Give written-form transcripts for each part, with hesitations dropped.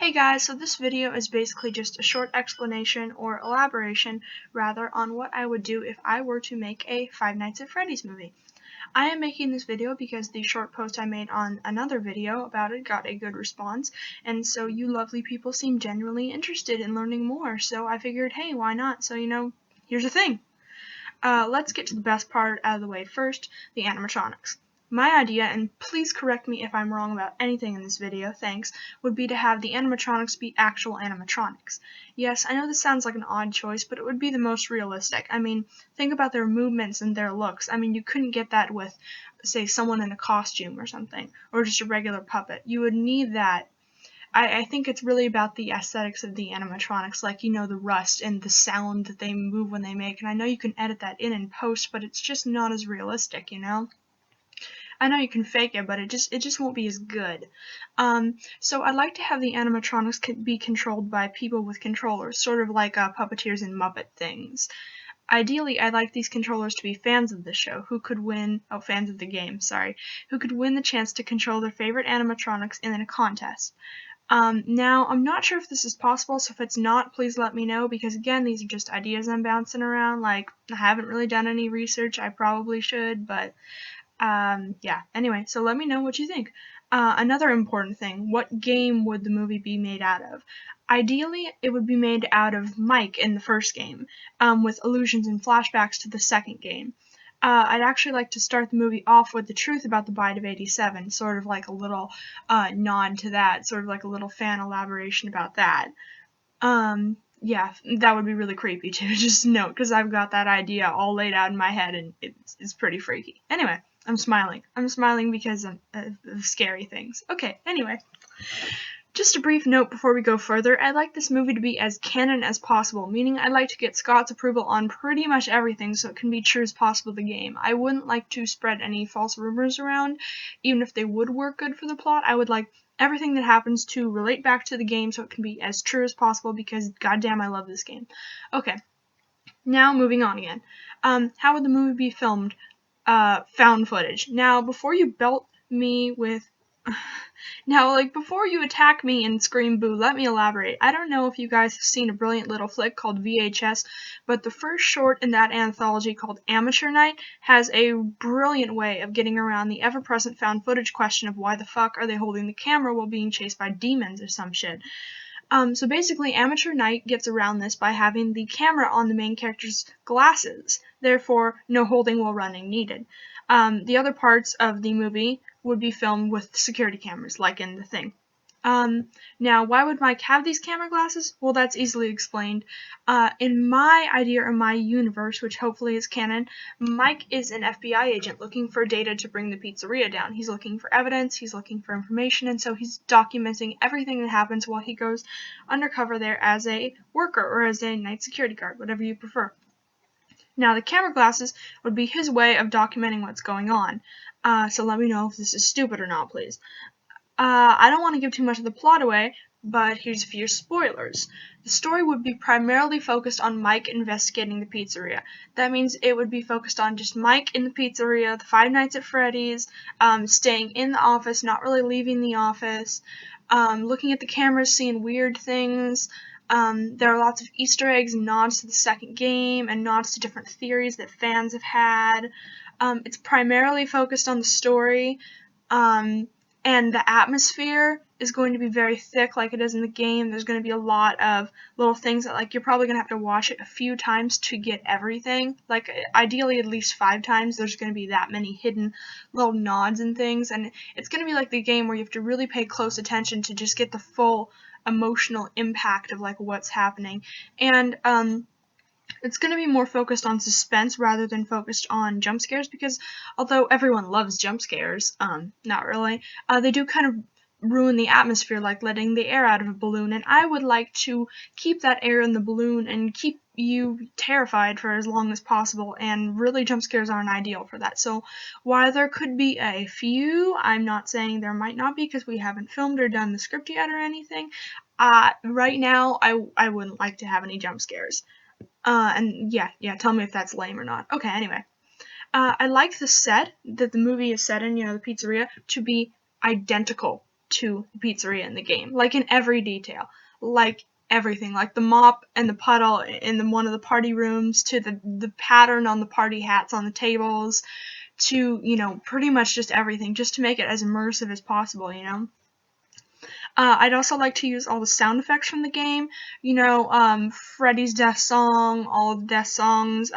Hey guys, so this video is basically just a short explanation or elaboration rather on what I would do if I were to make a Five Nights at Freddy's movie. I am making this video because the short post I made on another video about it got a good response, and so you lovely people seem genuinely interested in learning more, so I figured, hey, why not? So, here's the thing. Let's get to the best part out of the way first, the animatronics. My idea, and please correct me if I'm wrong about anything in this video, thanks, would be to have the animatronics be actual animatronics. Yes, I know this sounds like an odd choice, but it would be the most realistic. I mean, think about their movements and their looks. I mean, you couldn't get that with, say, someone in a costume or something, or just a regular puppet. You would need that. I think it's really about the aesthetics of the animatronics, like, the rust and the sound that they move when they make, and I know you can edit that in post, but it's just not as realistic, I know you can fake it, but it just won't be as good. So I'd like to have the animatronics be controlled by people with controllers, sort of like puppeteers and Muppet things. Ideally, I'd like these controllers to be fans of the show, fans of the game, sorry, who could win the chance to control their favorite animatronics in a contest. Now, I'm not sure if this is possible, so if it's not, please let me know, because again, these are just ideas I'm bouncing around. Like, I haven't really done any research. I probably should, but yeah, anyway, so let me know what you think. Another important thing, what game would the movie be made out of? Ideally, it would be made out of Mike in the first game, with allusions and flashbacks to the second game. I'd actually like to start the movie off with the truth about the Bite of 87, sort of like a little nod to that, sort of like a little fan elaboration about that. Yeah, that would be really creepy too, just note, because I've got that idea all laid out in my head, and it's pretty freaky. Anyway, I'm smiling. I'm smiling because of scary things. Okay, anyway. Just a brief note before we go further, I'd like this movie to be as canon as possible, meaning I'd like to get Scott's approval on pretty much everything so it can be true as possible to the game. I wouldn't like to spread any false rumors around, even if they would work good for the plot. I would like everything that happens to relate back to the game so it can be as true as possible because goddamn I love this game. Okay, now moving on again. How would the movie be filmed? Found footage. Now, before you belt me with... before you attack me and scream boo, let me elaborate. I don't know if you guys have seen a brilliant little flick called VHS, but the first short in that anthology called Amateur Night has a brilliant way of getting around the ever-present found footage question of why the fuck are they holding the camera while being chased by demons or some shit. So basically, Amateur Night gets around this by having the camera on the main character's glasses, therefore no holding while running needed. The other parts of the movie would be filmed with security cameras, like in The Thing. Now, why would Mike have these camera glasses? Well, that's easily explained. In my idea or my universe, which hopefully is canon, Mike is an FBI agent looking for data to bring the pizzeria down. He's looking for evidence, he's looking for information, and so he's documenting everything that happens while he goes undercover there as a worker or as a night security guard, whatever you prefer. Now, the camera glasses would be his way of documenting what's going on. So let me know if this is stupid or not, please. I don't want to give too much of the plot away, but here's a few spoilers. The story would be primarily focused on Mike investigating the pizzeria. That means it would be focused on just Mike in the pizzeria, the Five Nights at Freddy's, staying in the office, not really leaving the office, looking at the cameras, seeing weird things. There are lots of Easter eggs and nods to the second game and nods to different theories that fans have had. It's primarily focused on the story, and the atmosphere is going to be very thick like it is in the game. There's going to be a lot of little things that, you're probably going to have to watch it a few times to get everything. Ideally at least 5 times. There's going to be that many hidden little nods and things, and it's going to be like the game where you have to really pay close attention to just get the full emotional impact of, what's happening. And, it's going to be more focused on suspense rather than focused on jump scares, because although everyone loves jump scares, not really, they do kind of ruin the atmosphere, like letting the air out of a balloon, and I would like to keep that air in the balloon and keep you terrified for as long as possible, and really jump scares aren't ideal for that. So while there could be a few, I'm not saying there might not be because we haven't filmed or done the script yet or anything. Right now, I wouldn't like to have any jump scares. And yeah, tell me if that's lame or not. Okay, anyway. I like the set that the movie is set in, the pizzeria, to be identical to the pizzeria in the game, like in every detail, like everything, like the mop and the puddle in one of the party rooms, to the pattern on the party hats on the tables, to, you know, pretty much just everything, just to make it as immersive as possible, you know. I'd also like to use all the sound effects from the game. You know, Freddy's death song, all of the death songs,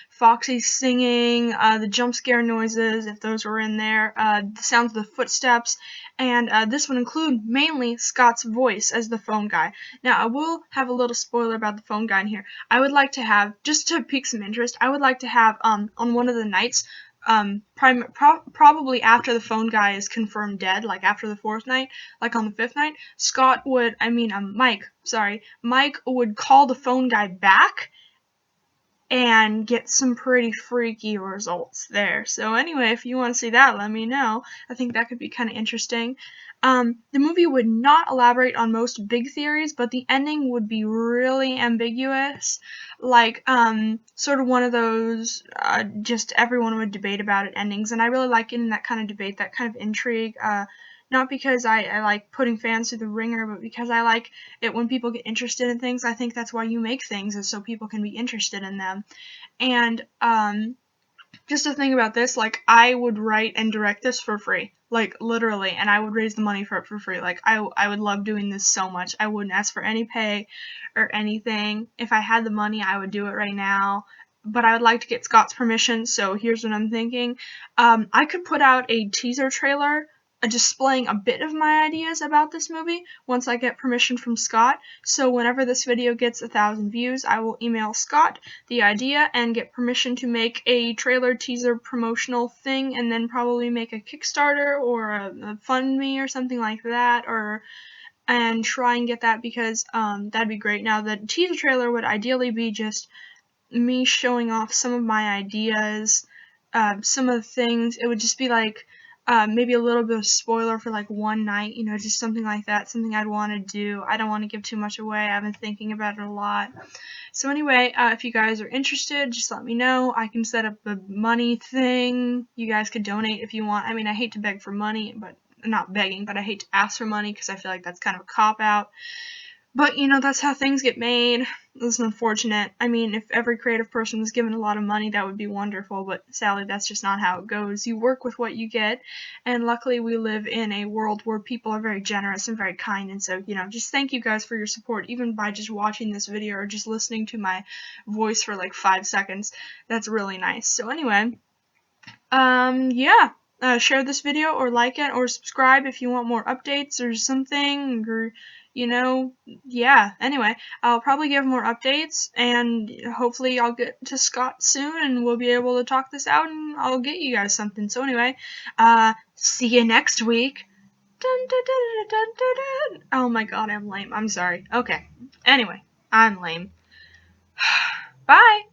Foxy's singing, the jump scare noises, if those were in there, the sounds of the footsteps, and this would include mainly Scott's voice as the phone guy. Now, I will have a little spoiler about the phone guy in here. I would like to have, just to pique some interest, I would like to have, on one of the nights, probably after the phone guy is confirmed dead, like after the 4th night, like on the 5th night, Mike would call the phone guy back and get some pretty freaky results there. So anyway, if you want to see that, let me know. I think that could be kind of interesting. The movie would not elaborate on most big theories, but the ending would be really ambiguous, like sort of one of those just everyone would debate about it endings, and I really like getting that kind of debate, that kind of intrigue. Not because I like putting fans through the ringer, but because I like it when people get interested in things. I think that's why you make things, is so people can be interested in them. And just to think about this, like, I would write and direct this for free, like, literally, and I would raise the money for it for free. Like, I would love doing this so much. I wouldn't ask for any pay or anything. If I had the money, I would do it right now. But I would like to get Scott's permission, so here's what I'm thinking. I could put out a teaser trailer displaying a bit of my ideas about this movie once I get permission from Scott. So whenever this video gets 1,000 views, I will email Scott the idea and get permission to make a trailer teaser promotional thing, and then probably make a Kickstarter or a FundMe or something like that, and try and get that, because that'd be great. Now, the teaser trailer would ideally be just me showing off some of my ideas, some of the things. It would just be like maybe a little bit of spoiler for like one night, you know, just something like that, something I'd want to do. I don't want to give too much away. I've been thinking about it a lot. So anyway, if you guys are interested, just let me know. I can set up a money thing. You guys could donate if you want. I mean, I hate to beg for money, but not begging, but I hate to ask for money because I feel like that's kind of a cop-out. But, you know, that's how things get made. It's unfortunate. I mean, if every creative person was given a lot of money, that would be wonderful, but sadly, that's just not how it goes. You work with what you get, and luckily we live in a world where people are very generous and very kind, and so, you know, just thank you guys for your support, even by just watching this video or just listening to my voice for like 5 seconds. That's really nice. So anyway, yeah. Share this video or like it or subscribe if you want more updates or something, or, you know, yeah. Anyway, I'll probably give more updates, and hopefully I'll get to Scott soon and we'll be able to talk this out and I'll get you guys something. So anyway, see you next week. Dun, dun, dun, dun, dun, dun. Oh my god, I'm lame. I'm sorry. Okay. Anyway, I'm lame. Bye!